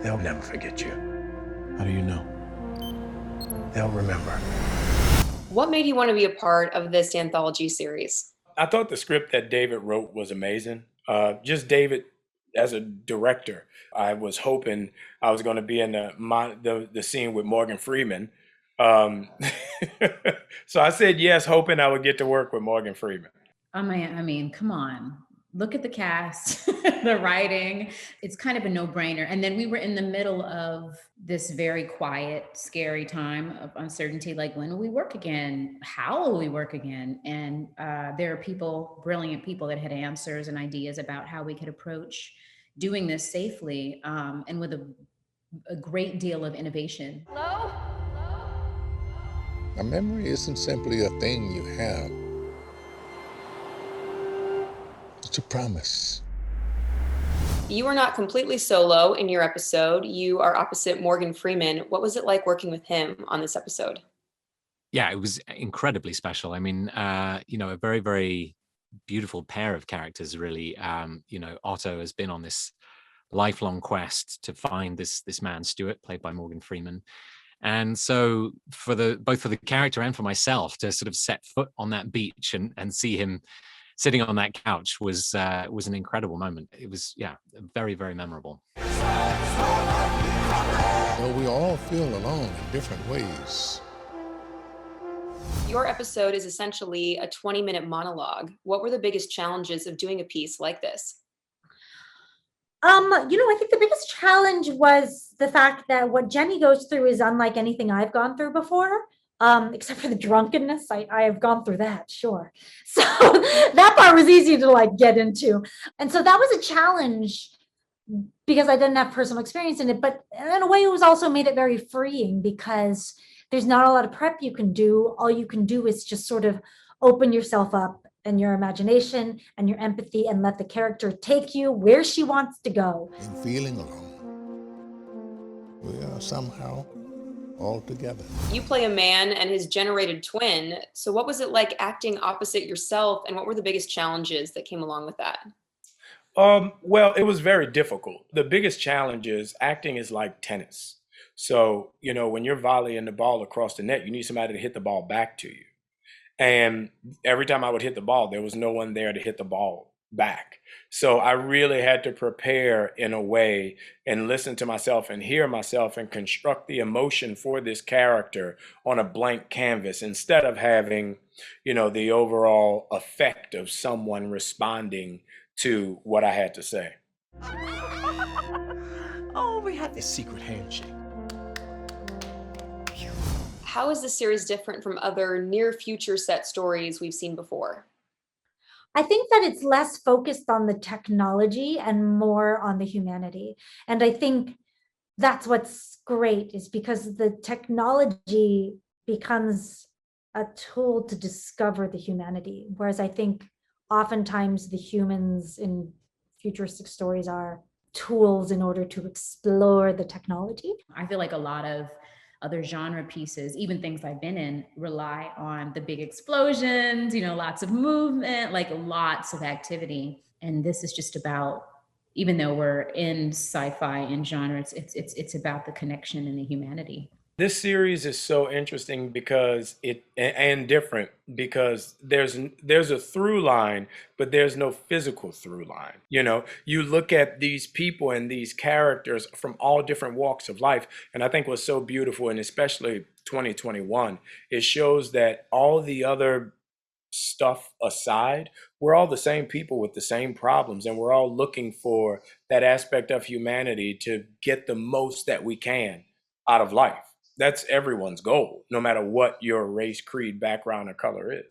They'll never forget you. How do you know? They'll remember. What made you want to be a part of this anthology series? I thought the script that David wrote was amazing. Just David as a director. I was hoping I was going to be in the scene with Morgan Freeman. Um, so I said yes, hoping I would get to work with Morgan Freeman. I mean, come on. Look at the cast, the writing. It's kind of a no-brainer. And then we were in the middle of this very quiet, scary time of uncertainty. Like, when will we work again? How will we work again? And there are people, brilliant people, that had answers and ideas about how we could approach doing this safely and with a great deal of innovation. Hello? A memory isn't simply a thing you have. It's a promise. You are not completely solo in your episode. You are opposite Morgan Freeman. What was it like working with him on this episode? Yeah, it was incredibly special. I mean, a very, very beautiful pair of characters, really. Otto has been on this lifelong quest to find this man, Stuart, played by Morgan Freeman. And so both for the character and for myself to sort of set foot on that beach and see him sitting on that couch was an incredible moment. It was, very, very memorable. Though we all feel alone in different ways. Your episode is essentially a 20-minute monologue. What were the biggest challenges of doing a piece like this? I think the biggest challenge was the fact that what Jenny goes through is unlike anything I've gone through before. Except for the drunkenness, I have gone through that, sure. So that part was easy to get into. And so that was a challenge because I didn't have personal experience in it, but in a way it was also made it very freeing because there's not a lot of prep you can do. All you can do is just sort of open yourself up and your imagination and your empathy and let the character take you where she wants to go. In feeling alone, we are somehow all together. You play a man and his generated twin. So what was it like acting opposite yourself, and what were the biggest challenges that came along with that? Well, it was very difficult. The biggest challenge is acting is like tennis. So, when you're volleying the ball across the net, you need somebody to hit the ball back to you. And every time I would hit the ball, there was no one there to hit the ball back. So I really had to prepare in a way and listen to myself and hear myself and construct the emotion for this character on a blank canvas instead of having, the overall effect of someone responding to what I had to say. Oh, we had this secret handshake. How is this series different from other near future set stories we've seen before? I think that it's less focused on the technology and more on the humanity. And I think that's what's great, is because the technology becomes a tool to discover the humanity. Whereas I think oftentimes the humans in futuristic stories are tools in order to explore the technology. I feel like a lot of other genre pieces, even things I've been in, rely on the big explosions, lots of movement, lots of activity. And this is just about, even though we're in sci-fi and genre, it's about the connection and the humanity. This series is so interesting because and different because there's a through line, but there's no physical through line. You look at these people and these characters from all different walks of life. And I think what's so beautiful, and especially 2021, it shows that all the other stuff aside, we're all the same people with the same problems, and we're all looking for that aspect of humanity to get the most that we can out of life. That's everyone's goal, no matter what your race, creed, background, or color is.